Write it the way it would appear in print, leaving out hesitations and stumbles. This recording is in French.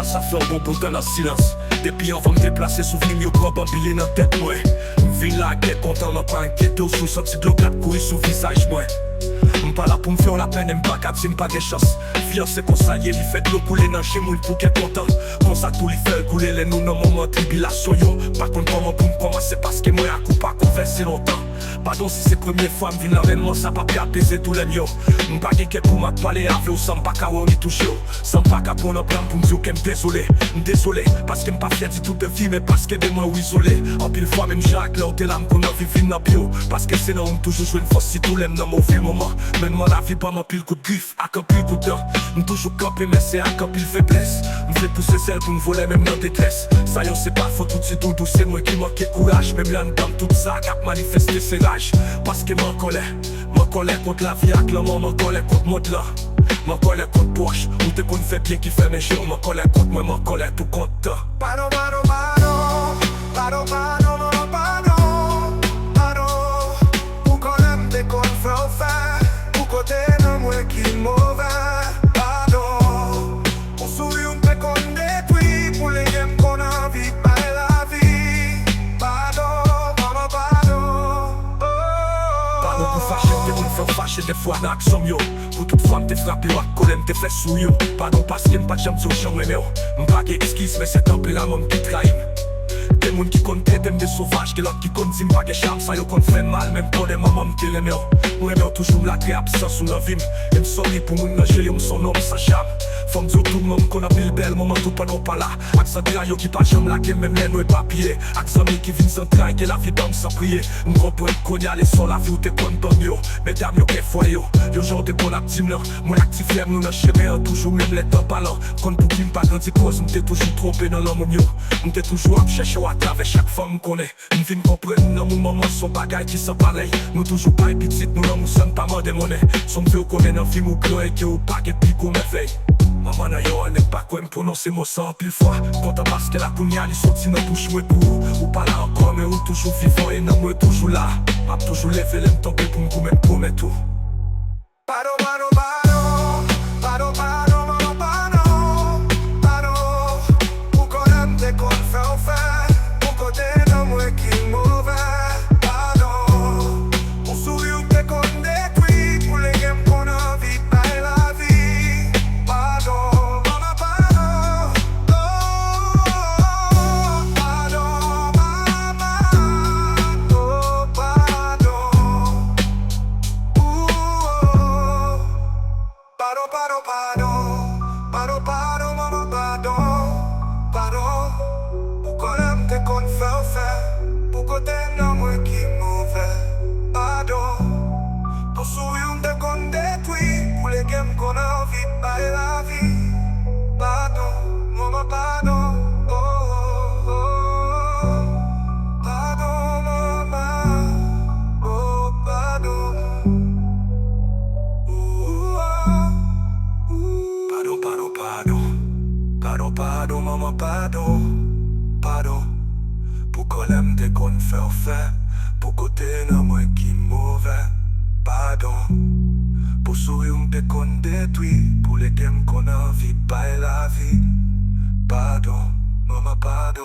là ça fait un bon bout dans le silence. Depuis avant me déplacer, souvenir yo prend bambile dans tête moi. M'vin là qu'est content, m'a pas inquiété, sous senti de l'eau courir sous visage moi. M'pas là pour m'faire la peine, m'pas qu'à si m'pas des chance. Fier c'est qu'on ça y est, fait de l'eau couler dans chez moi pour qu'être content. Comme ça tout li fait couler les nous dans moment de tribulation yo. Par contre comment pour m'commencer parce que moi à coup pas converser longtemps. Pardon si c'est première fois m'vin l'avènement, ça pas pu apaiser tout les mieux. M'pas qu'est pour m'a parler avec ou sans pas qu'à on y touche yo. Sans pas qu'à prendre un plan pour m'dire que m'désolé. M'désolé parce que m'pas fier du tout de vie mais parce que de moi ou isolé. En pile fois même Jacques là où t'es l'âme qu'on a vécu dans bio. Parce que c'est là on toujours joué une force si tout l'aime dans mauvais moment. Maintenant la vie pas m'en pile coup de griffe, à qu'un pile coup de dents. M'toujours campé mais c'est à qu'un pile faiblesse. M'fait pousser celle pour m'voler même dans détresse. Ça y'en c'est pas faut tout de suite tout c'est moi qui manque courage. Même là dans tout ça cap manifester ses rages. Parce que m'en colère contre la vie avec l'homme, m'en colère contre moi de là. M'en colère contre Porsche, ou t'es qu'on fait bien qui fait mes jours. M'en colère contre moi, m'en colère tout contre toi. Pardon, pardon, pardon, pardon, pardon, pardon, pardon. Pour qu'on aime des qu'on fait au fait, pour côté de moi qui est mauvais. Pardon, on sourit on peut qu'on détruit, pour les games qu'on a envie par la vie. Pardon, pardon, pardon. Pardon pour fâcher, t'es qu'on fait fâcher des fois dans l'action yo. Pour toute femme t'es frappé ou à colère t'es fait sous yo. Pardon parce qu'il m'pas de jambes sur chambre mais m'pas qu'est esquisse mais c'est tempérament qui trahit. Des moun qui comptent t'aimes des sauvages, que l'autre qui compte si m'pas que charme, ça yo qu'on fait mal, même pour des mamans qui l'aiment. Moi j'aime toujours m'lâtrer absence ou la vie. Et m'sorry pour moun nager, yo m'son homme sa charme. Faut m'dire tout le monde qu'on a pile belle, moment tout pas non pas là. Accent yo qui pas jambe là, qui même les noués papier. Accent qui vient sans train, que la vie donne sans prier. M'reprend qu'on y a les sons, la vie ou t'es content yo. Mesdames yo qu'est foi yo, yo genre t'es bon actif là. Moi actif l'aime nous n'a chemin, toujours même les temps parlant. Quand pour qui m'pas grandi cause, m't'es toujours trompé dans l'homme yo. M't'es toujours à chercher à travers chaque femme qu'on est. M'vin comprendre dans mon moment son bagage qui sont pareil. Nous toujours pas petit, nous non nous sommes pas mort de monnaie. Son vieux qu'on est dans film ou cloé qui ou pas que puis qu'on m'éveille. Maman n'a yo, elle n'est pas quoi me prononcer mon sang pile fois. Quand t'as parce que la pounia lui sorti dans touche moi pour. Ou pas là encore mais ou toujours vivant et non moi toujours là. M'a toujours levé l'aime tomber pour me mettre pour mettre tout. Pardon, pardon, pardon, pardon, pardon, pardon, pardon. Pour qu'on aime des qu'on fait au fait, pour côté de moi qui est mauvais. Pardon, on sourit ou t'es qu'on détruit, pour les games qu'on a envie par la vie. Pardon, maman, pardon, oh, pardon, maman, oh, pardon. Pardon, pardon, pardon, pardon, pardon, maman, pardon, pardon. Pour qu'on aime t'es qu'on fait au fait, pour qu'on t'aime dans moi qui est mauvais. Pardon, pour sourire t'es qu'on détruit, pour les games qu'on a envie de parler la vie. Pardon, maman, pardon, oh, oh, oh. Pardon, maman, oh, pardon. Pardon, pardon, maman, pardon, pardon. Pour qu'on aime des qu'on fait au fait, pour côté dans moi qui est mauvais. Pardon, pour sourire des qu'on détruit, pour les games qu'on a envie de la vie. Pardon, maman, pardon.